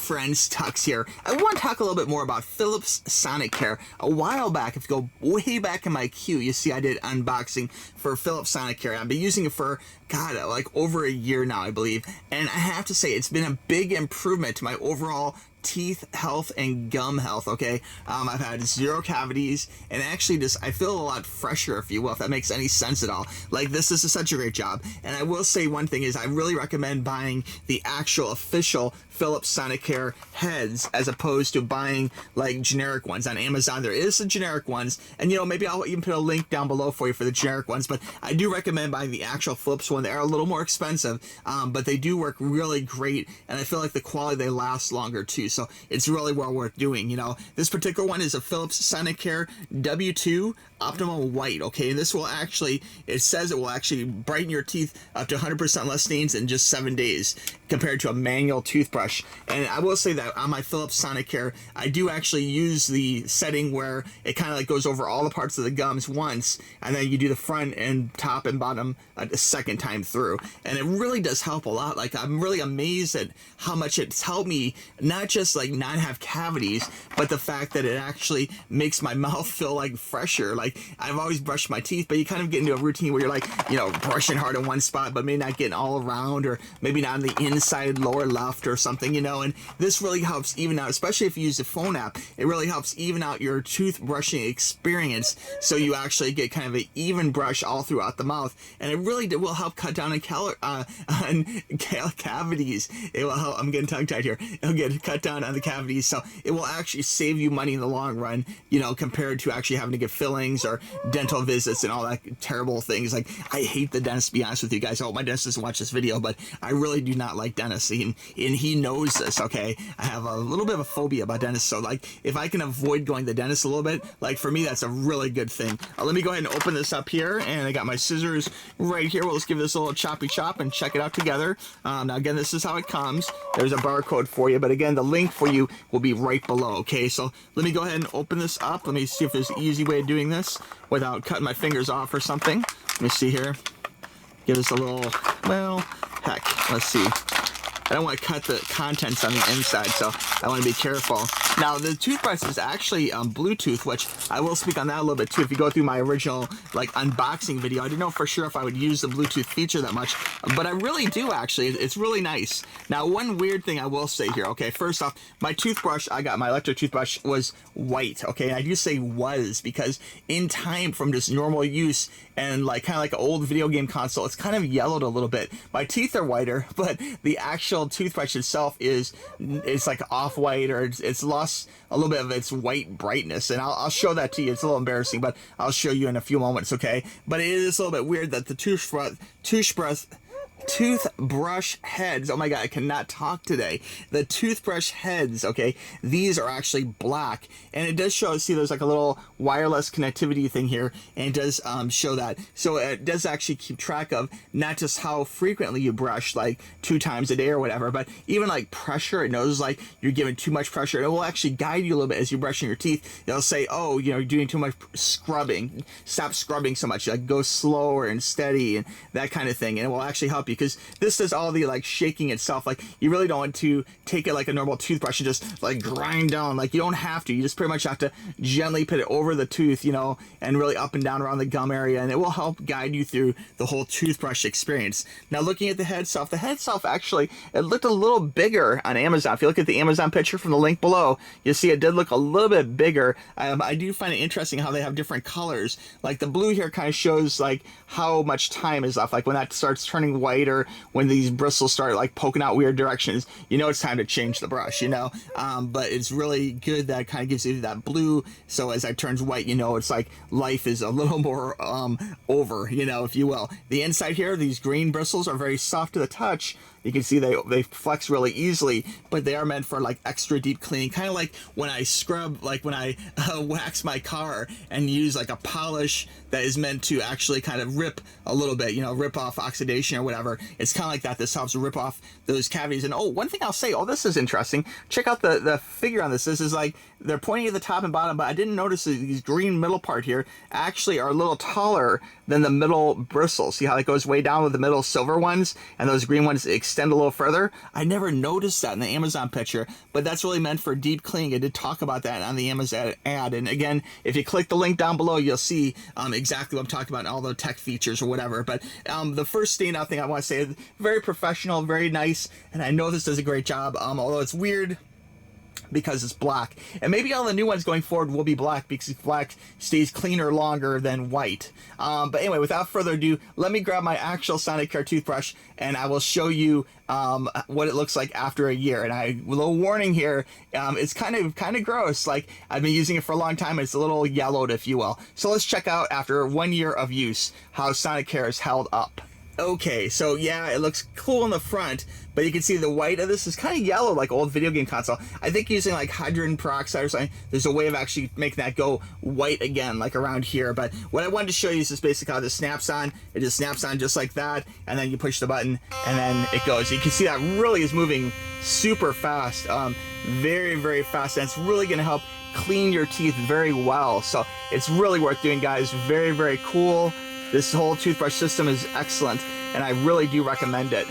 friends, Tux here. I want to talk a little bit more about Phillips Sonicare. A while back, if you go way back in my queue, you see I did unboxing for Phillips Sonicare. I've been using it for, God, like over a year now, I believe. And I have to say, it's been a big improvement to my overall teeth health and gum health. Okay, I've had 0 cavities, and actually just I feel a lot fresher, if you will, if that makes any sense at all. Like, this is such a great job. And I will say one thing is I really recommend buying the actual official Phillips Sonicare heads as opposed to buying like generic ones on Amazon. There is some generic ones, and you know, maybe I'll even put a link down below for you for the generic ones, but I do recommend buying the actual Phillips one. They are a little more expensive, but they do work really great, and I feel like the quality, they last longer too, so it's really well worth doing. You know, this particular one is a Phillips Sonicare W2 Optimal White. Okay, this will actually, it says it will actually brighten your teeth up to 100% less stains in just 7 days compared to a manual toothbrush. And I will say that on my Phillips Sonicare, I do actually use the setting where it kind of like goes over all the parts of the gums once, and then you do the front and top and bottom a second time through, and it really does help a lot. Like, I'm really amazed at how much it's helped me not just like not have cavities, but the fact that it actually makes my mouth feel like fresher. Like, I've always brushed my teeth, but you kind of get into a routine where you're like, you know, brushing hard in one spot, but maybe not getting all around, or maybe not on the inside lower left or something, you know. And this really helps even out, especially if you use the phone app. It really helps even out your toothbrushing experience, so you actually get kind of an even brush all throughout the mouth, and it really will help cut down on cavities. It will help. I'm getting tongue tied here. It'll get cut down on the cavities, so it will actually save you money in the long run, you know, compared to actually having to get fillings or dental visits and all that terrible things. Like, I hate the dentist, to be honest with you guys. I hope my dentist doesn't watch this video, but I really do not like dentists, and he knows this. Okay, I have a little bit of a phobia about dentists, so like, if I can avoid going to the dentist a little bit, like, for me, that's a really good thing. Let me go ahead and open this up here, and I got my scissors right here. Well, let's give this a little choppy chop and check it out together. Now again, this is how it comes. There's a barcode for you, but again, the link for you will be right below. Okay, so let me go ahead and open this up. Let me see if there's an easy way of doing this without cutting my fingers off or something. Let me see here. Give this a little, well, heck, let's see. I don't want to cut the contents on the inside, so I want to be careful. Now, the toothbrush is actually Bluetooth, which I will speak on that a little bit too. If you go through my original like unboxing video, I didn't know for sure if I would use the Bluetooth feature that much, but I really do actually. It's really nice. Now, one weird thing I will say here. Okay, first off, my toothbrush, I got my electric toothbrush, was white. Okay, I do say was because in time from just normal use and like kind of like an old video game console, it's kind of yellowed a little bit. My teeth are whiter, but the actual toothbrush itself it's like off-white, or it's lost a little bit of its white brightness, and I'll show that to you. It's a little embarrassing, but I'll show you in a few moments. Okay, but it is a little bit weird that the toothbrush heads, oh my god, I cannot talk today. The toothbrush heads, okay, these are actually black, and it does show, see there's like a little wireless connectivity thing here, and it does show that. So it does actually keep track of not just how frequently you brush, like 2 times a day or whatever, but even like pressure. It knows like you're giving too much pressure. It will actually guide you a little bit as you're brushing your teeth. It'll say, oh, you know, you're doing too much scrubbing. Stop scrubbing so much. Like, go slower and steady and that kind of thing, and it will actually help you, because this does all the like shaking itself. Like, you really don't want to take it like a normal toothbrush and just like grind down. Like, you don't have to. You just pretty much have to gently put it over the tooth, you know, and really up and down around the gum area, and it will help guide you through the whole toothbrush experience. Now, looking at the head itself, actually, it looked a little bigger on Amazon. If you look at the Amazon picture from the link below, you'll see it did look a little bit bigger. I do find it interesting how they have different colors. Like, the blue here kind of shows like how much time is left. Like, when that starts turning white, or when these bristles start like poking out weird directions, you know it's time to change the brush, you know. But it's really good that it kind of gives you that blue, so as it turns white, you know, it's like life is a little more over, you know, if you will. The inside here, these green bristles are very soft to the touch. You can see they flex really easily, but they are meant for like extra deep cleaning, kind of like when I scrub, like when I wax my car and use like a polish that is meant to actually kind of rip a little bit, you know, rip off oxidation or whatever. It's kind of like that. This helps rip off those cavities. And oh, one thing I'll say, oh, this is interesting. Check out the figure on this. This is like, they're pointing at the top and bottom, but I didn't notice that these green middle part here actually are a little taller than the middle bristles. See how it goes way down with the middle silver ones, and those green ones extend extend a little further. I never noticed that in the Amazon picture, but that's really meant for deep cleaning. I did talk about that on the Amazon ad. And again, if you click the link down below, you'll see exactly what I'm talking about, all the tech features or whatever. But the first standout thing I want to say is very professional, very nice, and I know this does a great job, although it's weird because it's black. And maybe all the new ones going forward will be black because black stays cleaner longer than white. But anyway, without further ado, let me grab my actual Sonicare toothbrush and I will show you what it looks like after a year. And a little warning here, it's kind of gross. Like, I've been using it for a long time. It's a little yellowed, if you will. So let's check out after 1 year of use how Sonicare is held up. Okay, so yeah, it looks cool in the front, but you can see the white of this is kind of yellow like old video game console. I think using like hydrogen peroxide or something, there's a way of actually making that go white again, like around here. But what I wanted to show you is just basically how this snaps on. It just snaps on just like that, and then you push the button, and then it goes. You can see that really is moving super fast, very, very fast, and it's really going to help clean your teeth very well. So it's really worth doing, guys. Very, very cool. This whole toothbrush system is excellent, and I really do recommend it.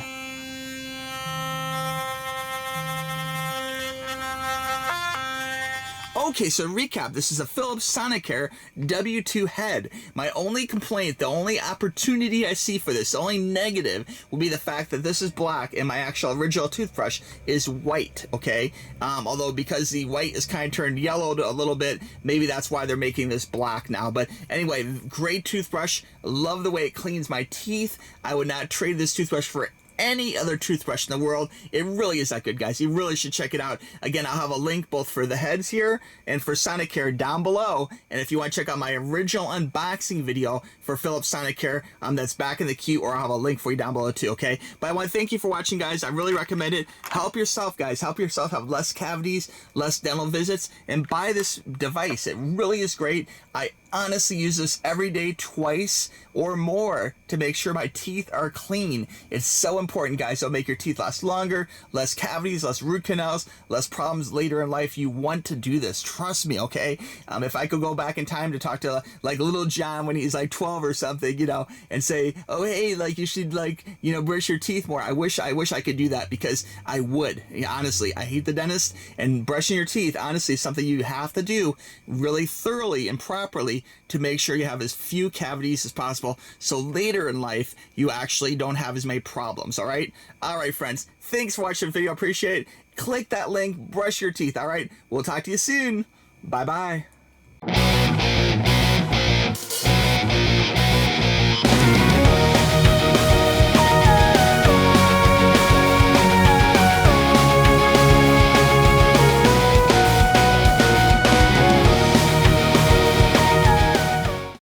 Okay, so recap, this is a Phillips Sonicare W2 head. My only complaint, the only opportunity I see for this, the only negative, will be the fact that this is black and my actual original toothbrush is white, okay? Although because the white is kind of turned yellowed a little bit, maybe that's why they're making this black now. But anyway, great toothbrush. Love the way it cleans my teeth. I would not trade this toothbrush for any other toothbrush in the world. It really is that good, guys. You really should check it out. Again, I'll have a link both for the heads here and for Sonicare down below. And if you want to check out my original unboxing video for Phillips Sonicare, that's back in the queue, or I'll have a link for you down below too, okay? But I want to thank you for watching, guys. I really recommend it. Help yourself, guys. Help yourself have less cavities, less dental visits, and buy this device. It really is great. I honestly use this every day, twice or more, to make sure my teeth are clean. It's so important, guys. It'll make your teeth last longer, less cavities, less root canals, less problems later in life. You want to do this. Trust me, okay? If I could go back in time to talk to like little John when he's like 12 or something, you know, and say, oh, hey, like you should like, you know, brush your teeth more. I wish I could do that, because I would. Yeah, honestly, I hate the dentist, and brushing your teeth, honestly, is something you have to do really thoroughly and properly to make sure you have as few cavities as possible, so later in life you actually don't have as many problems. All right, friends, thanks for watching the video. I appreciate it. Click that link, brush your teeth. All right, we'll talk to you soon. Bye bye.